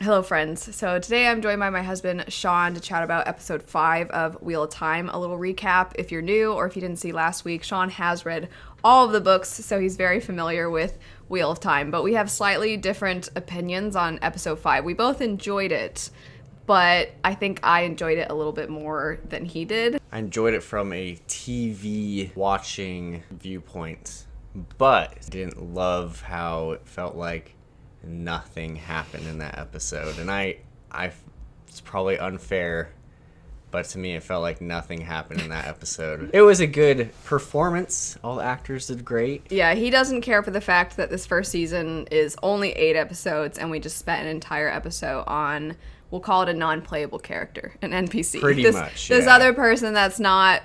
Hello, friends. So today I'm joined by my husband, Sean, to chat about episode 5 of Wheel of Time. A little recap if you're new or if you didn't see last week. Sean has read all of the books, so he's very familiar with Wheel of Time. But we have slightly different opinions on episode 5. We both enjoyed it, but I think I enjoyed it a little bit more than he did. I enjoyed it from a TV watching viewpoint, but didn't love how it felt like nothing happened in that episode. And it's probably unfair, but to me it felt like nothing happened in that episode. It was a good performance. All the actors did great. Yeah, he doesn't care for the fact that this first season is only 8 episodes and we just spent an entire episode on, we'll call it a non-playable character, an NPC. Pretty much, This yeah. other person that's not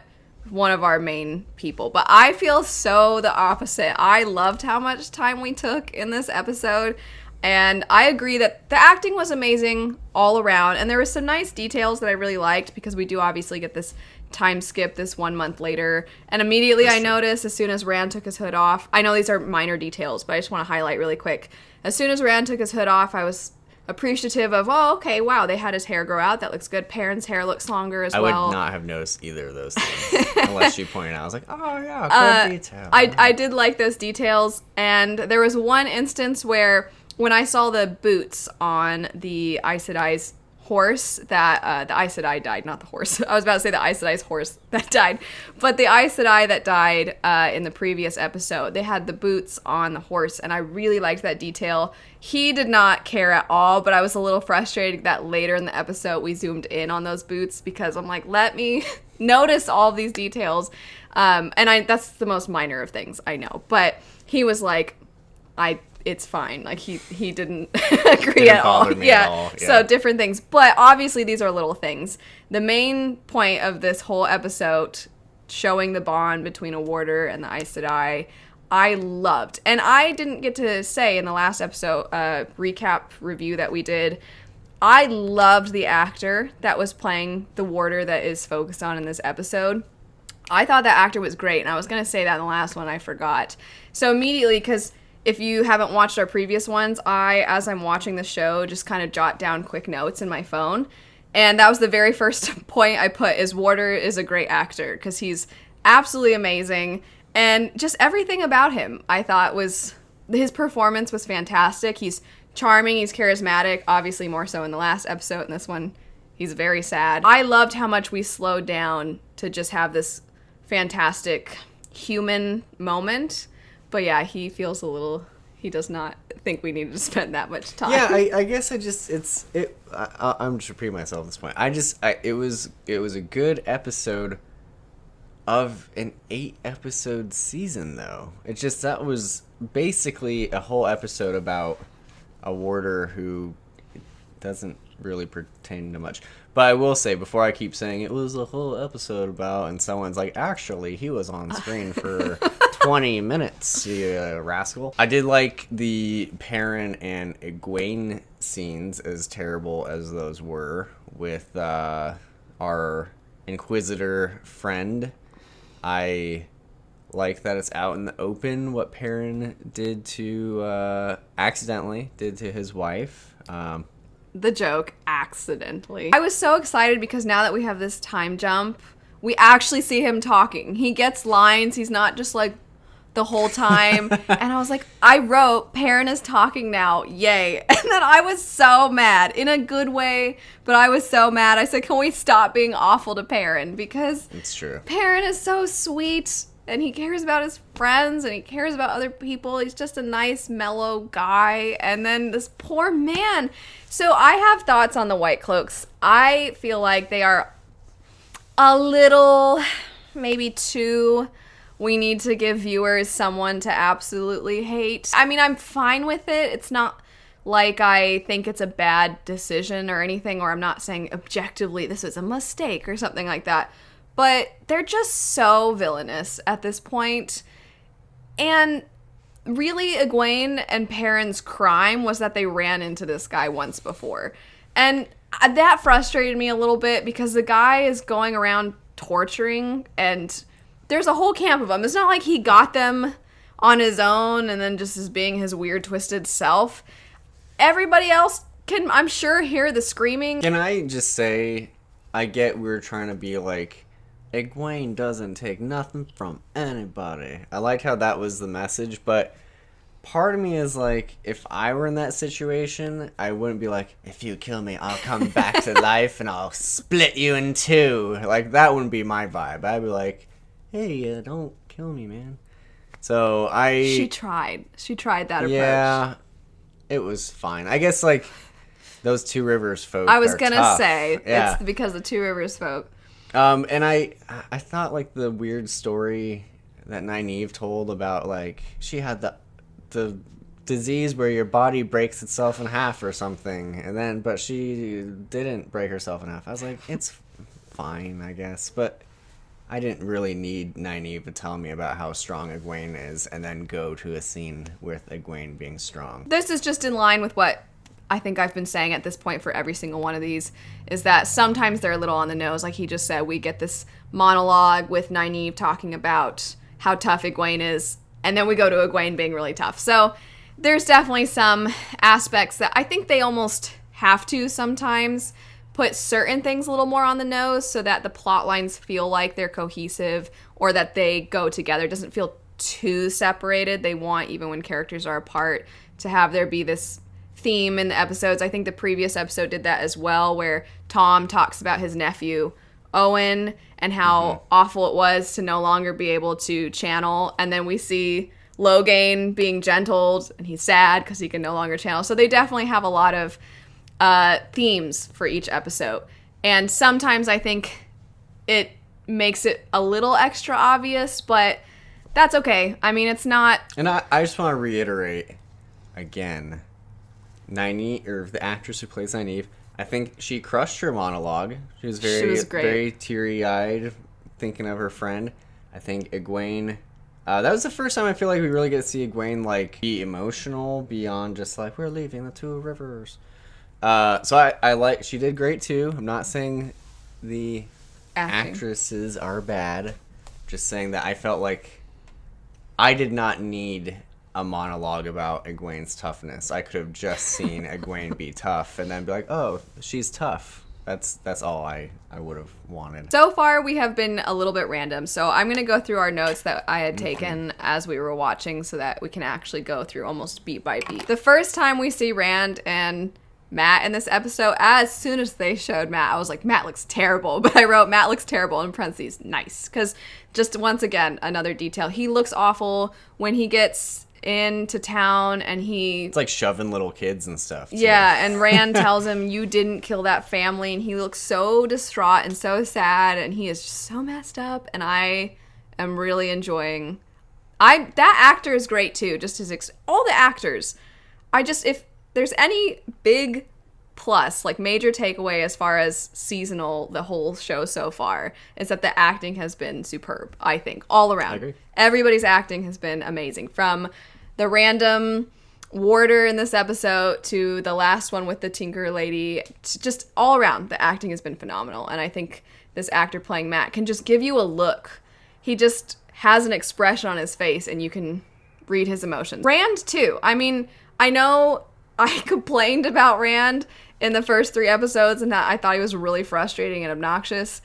one of our main people. But I feel so the opposite. I loved how much time we took in this episode. And I agree that the acting was amazing all around. And there were some nice details that I really liked because we do obviously get this time skip this 1 month later. And immediately I noticed as soon as Rand took his hood off, I know these are minor details, but I just want to highlight really quick. As soon as Rand took his hood off, I was appreciative of, oh, okay, wow, they had his hair grow out. That looks good. Perrin's hair looks longer as well. I would not have noticed either of those things unless you pointed out. I was like, oh, yeah, good detail. I did like those details. And there was one instance where when I saw the boots on the Aes Sedai's horse, that the Aes Sedai died, not the horse. I was about to say the Aes Sedai's horse that died. But the Aes Sedai that died in the previous episode, they had the boots on the horse, and I really liked that detail. He did not care at all, but I was a little frustrated that later in the episode we zoomed in on those boots because I'm like, let me notice all these details. And that's the most minor of things, I know. But he was like, it's fine. Like he didn't agree at all. Yeah. So different things. But obviously these are little things. The main point of this whole episode, showing the bond between a warder and the Aes Sedai, I loved. And I didn't get to say in the last episode, recap review that we did, I loved the actor that was playing the warder that is focused on in this episode. I thought that actor was great. And I was going to say that in the last one, I forgot. So immediately, because if you haven't watched our previous ones, as I'm watching the show, just kind of jot down quick notes in my phone. And that was the very first point I put is Warder is a great actor because he's absolutely amazing. And just everything about him, I thought his performance was fantastic. He's charming, he's charismatic, obviously more so in the last episode. In this one, he's very sad. I loved how much we slowed down to just have this fantastic human moment. But yeah, he does not think we needed to spend that much time. Yeah, I guess I'm just repeating myself at this point. It was a good episode of an 8-episode season, though. It's just, that was basically a whole episode about a warder who doesn't really pertain to much. But I will say, before I keep saying it was a whole episode about, and someone's like, actually, he was on screen for 20 minutes, you rascal. I did like the Perrin and Egwene scenes, as terrible as those were, with our Inquisitor friend. I like that it's out in the open what Perrin accidentally did to his wife. The joke, accidentally. I was so excited because now that we have this time jump, we actually see him talking. He gets lines. He's not just like the whole time. And I was like, I wrote, Perrin is talking now. Yay. And then I was so mad in a good way, but I was so mad. I said, can we stop being awful to Perrin? Because it's true. Perrin is so sweet. And he cares about his friends, and he cares about other people. He's just a nice, mellow guy. And then this poor man. So I have thoughts on the White Cloaks. I feel like they are a little, maybe too, we need to give viewers someone to absolutely hate. I mean, I'm fine with it. It's not like I think it's a bad decision or anything, or I'm not saying objectively this is a mistake or something like that. But they're just so villainous at this point. And really, Egwene and Perrin's crime was that they ran into this guy once before. And that frustrated me a little bit because the guy is going around torturing, and there's a whole camp of them. It's not like he got them on his own and then just is being his weird, twisted self. Everybody else can, I'm sure, hear the screaming. Can I just say, I get we're trying to be like, Egwene doesn't take nothing from anybody. I like how that was the message, but part of me is like, if I were in that situation, I wouldn't be like, if you kill me, I'll come back to life and I'll split you in two. Like, that wouldn't be my vibe. I'd be like, hey, don't kill me, man. So She tried that approach. Yeah, it was fine. I guess, like, those Two Rivers folk I was are gonna tough. say, Yeah. it's because the Two Rivers folk. And I thought, like, the weird story that Nynaeve told about, like, she had the disease where your body breaks itself in half or something, and then, but she didn't break herself in half. I was like, it's fine, I guess, but I didn't really need Nynaeve to tell me about how strong Egwene is and then go to a scene with Egwene being strong. This is just in line with what I think I've been saying at this point for every single one of these, is that sometimes they're a little on the nose. Like he just said, we get this monologue with Nynaeve talking about how tough Egwene is, and then we go to Egwene being really tough. So there's definitely some aspects that I think they almost have to sometimes put certain things a little more on the nose so that the plot lines feel like they're cohesive or that they go together. It doesn't feel too separated. They want, even when characters are apart, to have there be this theme in the episodes. I think the previous episode did that as well, where Tom talks about his nephew Owen and how awful it was to no longer be able to channel, and then we see Logain being gentled and he's sad because he can no longer channel. So they definitely have a lot of themes for each episode, and sometimes I think it makes it a little extra obvious, but that's okay. I mean, it's not. And I just want to reiterate again, Nynaeve, or the actress who plays Nynaeve, I think she crushed her monologue. She was great. Very teary-eyed, thinking of her friend. I think Egwene, that was the first time I feel like we really get to see Egwene, like, be emotional beyond just like, we're leaving the Two Rivers. So I like, she did great too. I'm not saying the actresses are bad. Just saying that I felt like I did not need a monologue about Egwene's toughness. I could have just seen Egwene be tough and then be like, oh, she's tough. That's all I would have wanted. So far, we have been a little bit random, so I'm going to go through our notes that I had taken as we were watching so that we can actually go through almost beat by beat. The first time we see Rand and Matt in this episode, as soon as they showed Matt, I was like, Matt looks terrible. But I wrote, Matt looks terrible in parentheses, nice. Because just once again, another detail. He looks awful when he gets into town and it's like shoving little kids and stuff too. Yeah, and Rand tells him, you didn't kill that family, and he looks so distraught and so sad, and he is just so messed up, and I am really enjoying that actor is great too, just all the actors. If there's any big plus, like major takeaway as far as seasonal, the whole show so far, is that the acting has been superb, I think, all around. I agree. Everybody's acting has been amazing. From the random warder in this episode to the last one with the Tinker Lady, to just all around, the acting has been phenomenal. And I think this actor playing Matt can just give you a look. He just has an expression on his face and you can read his emotions. Rand, too. I mean, I know I complained about Rand in the first 3 episodes and that I thought he was really frustrating and obnoxious.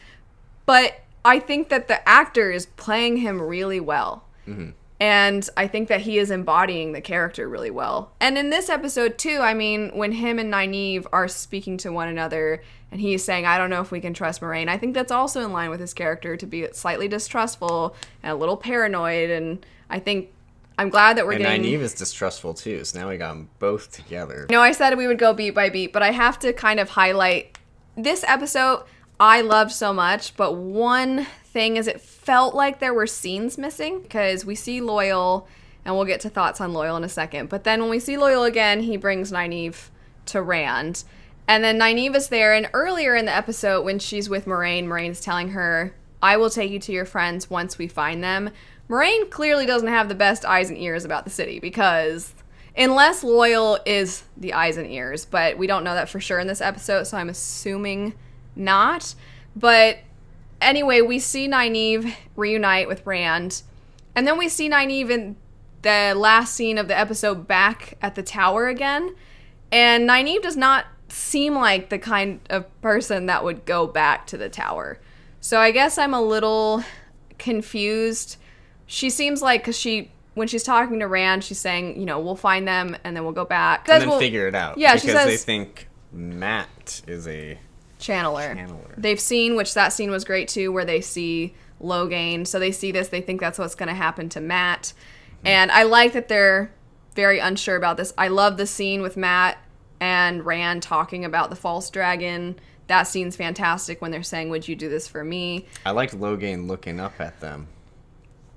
But I think that the actor is playing him really well. Mm-hmm. And I think that he is embodying the character really well. And in this episode, too, I mean, when him and Nynaeve are speaking to one another and he's saying, I don't know if we can trust Moraine, I think that's also in line with his character to be slightly distrustful and a little paranoid. And I think I'm glad that we're getting... And Nynaeve is distrustful, too, so now we got them both together. No, I said we would go beat by beat, but I have to kind of highlight this episode I loved so much, but one thing is it felt like there were scenes missing, because we see Loyal, and we'll get to thoughts on Loyal in a second, but then when we see Loyal again, he brings Nynaeve to Rand, and then Nynaeve is there, and earlier in the episode when she's with Moraine, Moraine's telling her, I will take you to your friends once we find them. Moraine clearly doesn't have the best eyes and ears about the city, because unless Loyal is the eyes and ears, but we don't know that for sure in this episode, so I'm assuming not. But anyway, we see Nynaeve reunite with Rand, and then we see Nynaeve in the last scene of the episode back at the tower again, and Nynaeve does not seem like the kind of person that would go back to the tower. So I guess I'm a little confused. She seems like, because when she's talking to Rand, she's saying, we'll find them and then we'll go back. And then figure it out. Yeah, because she says, they think Matt is a channeler. They've seen, which that scene was great too, where they see Logain. So they see this, they think that's what's going to happen to Matt. And I like that they're very unsure about this. I love the scene with Matt and Rand talking about the false dragon. That scene's fantastic when they're saying, would you do this for me? I liked Logain looking up at them.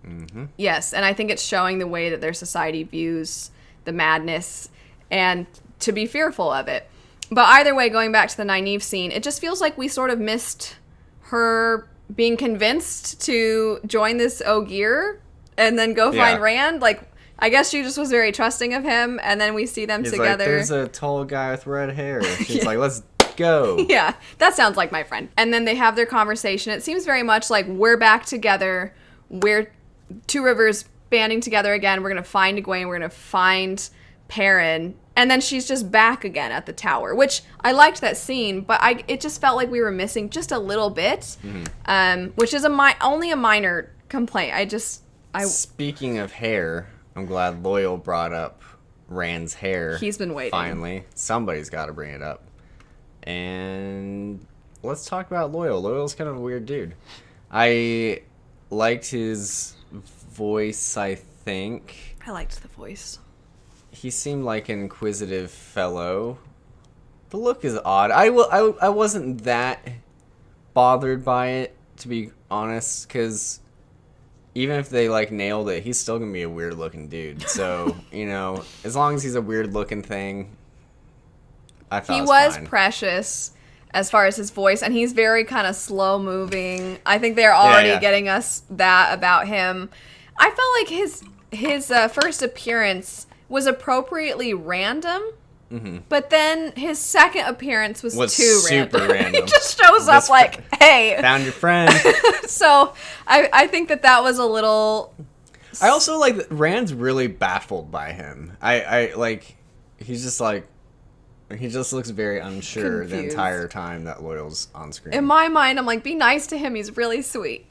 Mm-hmm. Yes, and I think it's showing the way that their society views the madness and to be fearful of it. But either way, going back to the Nynaeve scene, it just feels like we sort of missed her being convinced to join this Ogier and then go find Rand. Like, I guess she just was very trusting of him, and then we see them together. Like, there's a tall guy with red hair. She's like, let's go. Yeah, that sounds like my friend. And then they have their conversation. It seems very much like we're back together. We're Two Rivers banding together again. We're going to find Egwene. We're going to find Perrin. And then she's just back again at the tower, which I liked that scene, but it just felt like we were missing just a little bit, which is only a minor complaint. Speaking of hair, I'm glad Loyal brought up Rand's hair. He's been waiting. Finally. Somebody's got to bring it up. And let's talk about Loyal. Loyal's kind of a weird dude. I liked his voice, I think. I liked the voice. He seemed like an inquisitive fellow. The look is odd. I wasn't that bothered by it, to be honest, because even if they nailed it, he's still gonna be a weird looking dude. So as long as he's a weird looking thing, I thought he it was fine. Precious as far as his voice, and he's very kind of slow moving. I think they're already getting us that about him. I felt like his first appearance was appropriately random, but then his second appearance was too super random. He just shows up hey. Found your friend. So I think that was a little... I also like that Rand's really baffled by him. I like, he's just like, he just looks very unsure the entire time that Loyal's on screen. In my mind, I'm like, be nice to him. He's really sweet.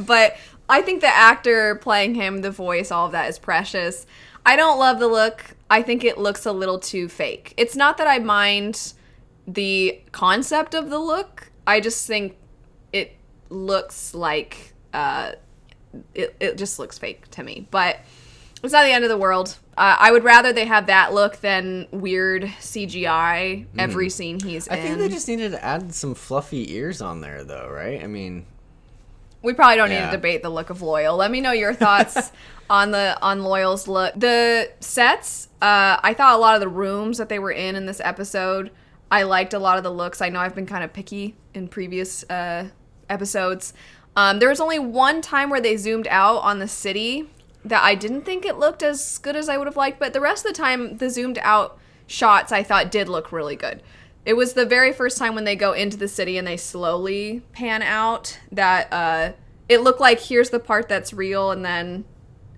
But I think the actor playing him, the voice, all of that is precious. I don't love the look. I think it looks a little too fake. It's not that I mind the concept of the look. I just think it looks like it just looks fake to me. But it's not the end of the world. I would rather they have that look than weird CGI every scene he's in. I think they just needed to add some fluffy ears on there, though, right? I mean... We probably don't need to debate the look of Loyal. Let me know your thoughts on Loyal's look. The sets, I thought a lot of the rooms that they were in this episode, I liked a lot of the looks. I know I've been kind of picky in previous episodes. There was only one time where they zoomed out on the city that I didn't think it looked as good as I would have liked, but the rest of the time, the zoomed out shots I thought did look really good. It was the very first time when they go into the city and they slowly pan out that it looked like here's the part that's real, and then...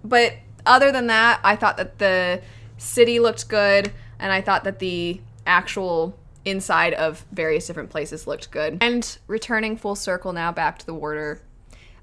But other than that, I thought that the city looked good, and I thought that the actual inside of various different places looked good. And returning full circle now back to the Warder.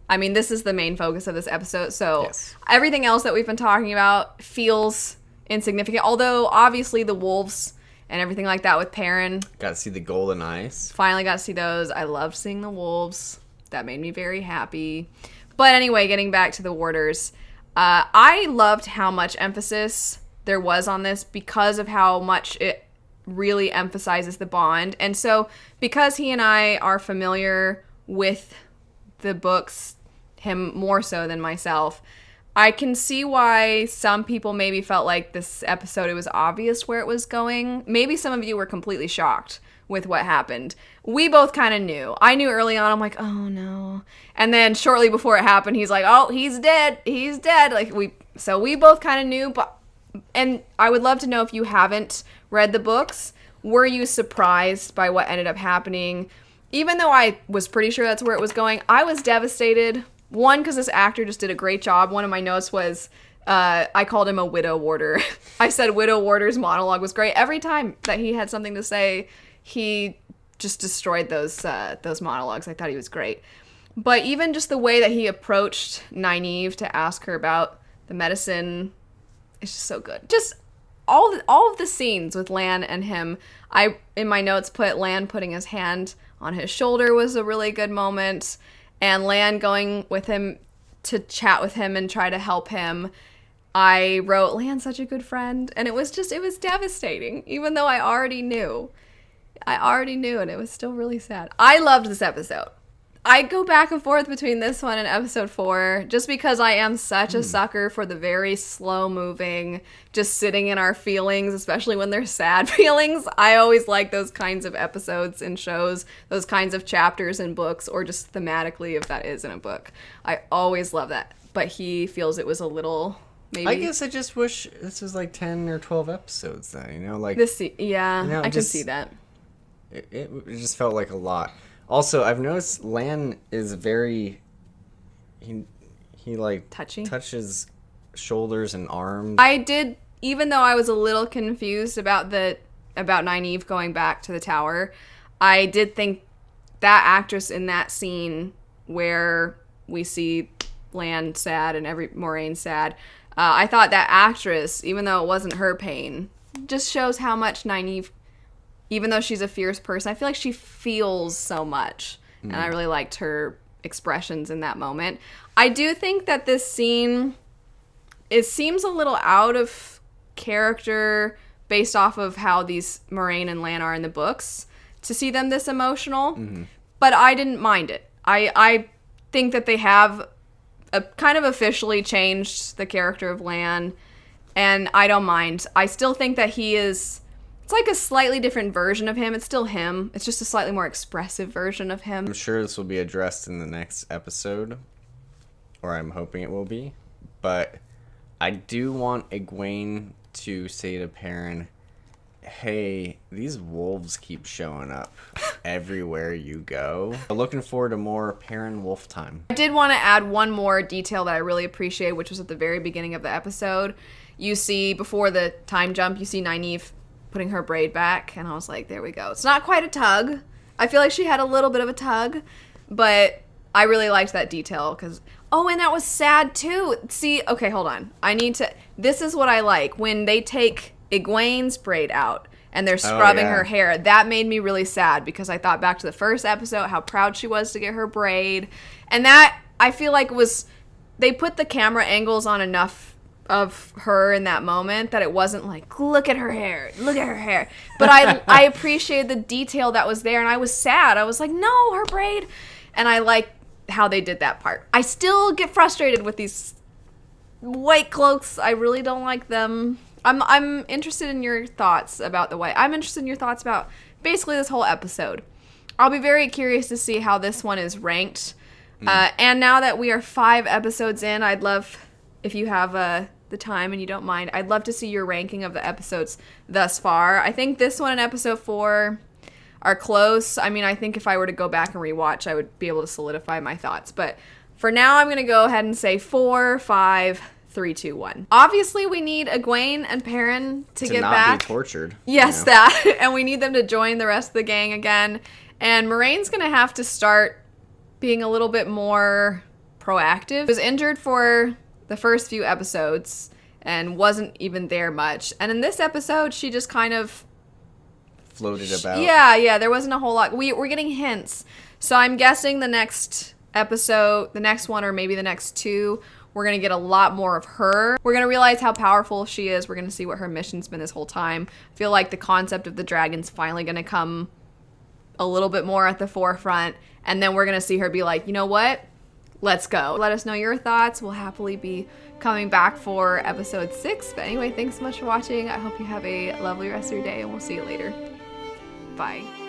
I mean, this is the main focus of this episode, so everything else that we've been talking about feels insignificant. Although, obviously, the wolves... and everything like that with Perrin. Got to see the golden eyes. Finally got to see those. I loved seeing the wolves. That made me very happy. But anyway, getting back to the Warders. I loved how much emphasis there was on this because of how much it really emphasizes the bond. And so because he and I are familiar with the books, him more so than myself, I can see why some people maybe felt like this episode, it was obvious where it was going. Maybe some of you were completely shocked with what happened. We both kind of knew. I knew early on, I'm like, oh no. And then shortly before it happened, he's like, oh, he's dead. He's dead. So we both kind of knew. And I would love to know if you haven't read the books, were you surprised by what ended up happening? Even though I was pretty sure that's where it was going, I was devastated. One, because this actor just did a great job. One of my notes was, I called him a widow warder. I said Widow Warder's monologue was great. Every time that he had something to say, he just destroyed those monologues. I thought he was great. But even just the way that he approached Nynaeve to ask her about the medicine, it's just so good. Just all of the scenes with Lan and him. I, in my notes, put Lan putting his hand on his shoulder was a really good moment. And Lan going with him to chat with him and try to help him. I wrote, Lan's such a good friend. And it was devastating, even though I already knew. And it was still really sad. I loved this episode. I go back and forth between this one and episode 4 just because I am such a sucker for the very slow moving, just sitting in our feelings, especially when they're sad feelings. I always like those kinds of episodes in shows, those kinds of chapters in books, or just thematically if that is in a book. I always love that. But he feels it was a little, maybe. I guess I just wish this was like 10 or 12 episodes then, you know? Like yeah, you know, I can see that. It just felt like a lot. Also, I've noticed Lan is very, he like touchy, touches shoulders and arms. I did, even though I was a little confused about Nynaeve going back to the tower, I did think that actress in that scene where we see Lan sad and Moraine sad, I thought that actress, even though it wasn't her pain, just shows how much Nynaeve, even though she's a fierce person, I feel like she feels so much. And I really liked her expressions in that moment. I do think that this scene, it seems a little out of character based off of how these Moraine and Lan are in the books, to see them this emotional. But I didn't mind it. I think that they have kind of officially changed the character of Lan, and I don't mind. I still think that he is... It's like a slightly different version of him. It's still him. It's just a slightly more expressive version of him. I'm sure this will be addressed in the next episode, or I'm hoping it will be. But I do want Egwene to say to Perrin, hey, these wolves keep showing up everywhere you go. I'm looking forward to more Perrin wolf time. I did want to add one more detail that I really appreciate, which was at the very beginning of the episode. You see, before the time jump, you see Nynaeve putting her braid back, and I was like, there we go. It's not quite a tug. I feel like she had a little bit of a tug, but I really liked that detail because, oh, and that was sad too. See, okay, hold on. This is what I like. When they take Egwene's braid out and they're scrubbing her hair, that made me really sad because I thought back to the first episode, how proud she was to get her braid. And that, I feel like they put the camera angles on enough of her in that moment that it wasn't like, look at her hair. But I appreciated the detail that was there, and I was sad. I was like, no, her braid. And I like how they did that part. I still get frustrated with these white cloaks. I really don't like them. I'm interested in your thoughts about the white. I'm interested in your thoughts about basically this whole episode. I'll be very curious to see how this one is ranked. And now that we are 5 episodes in, I'd love, if you have the time and you don't mind, I'd love to see your ranking of the episodes thus far. I think this one and episode 4 are close. I mean, I think if I were to go back and rewatch, I would be able to solidify my thoughts. But for now, I'm going to go ahead and say 4, 5, 3, 2, 1. Obviously, we need Egwene and Perrin to get not back. Be tortured. Yes, that. And we need them to join the rest of the gang again. And Moraine's going to have to start being a little bit more proactive. She was injured for the first few episodes and wasn't even there much. And in this episode, she just kind of floated about. Yeah, there wasn't a whole lot. We're getting hints. So I'm guessing the next episode, the next one, or maybe the next 2, we're going to get a lot more of her. We're going to realize how powerful she is. We're going to see what her mission's been this whole time. I feel like the concept of the dragon's finally going to come a little bit more at the forefront. And then we're going to see her be like, you know what? Let's go. Let us know your thoughts. We'll happily be coming back for episode 6. But anyway, thanks so much for watching. I hope you have a lovely rest of your day, and we'll see you later. Bye.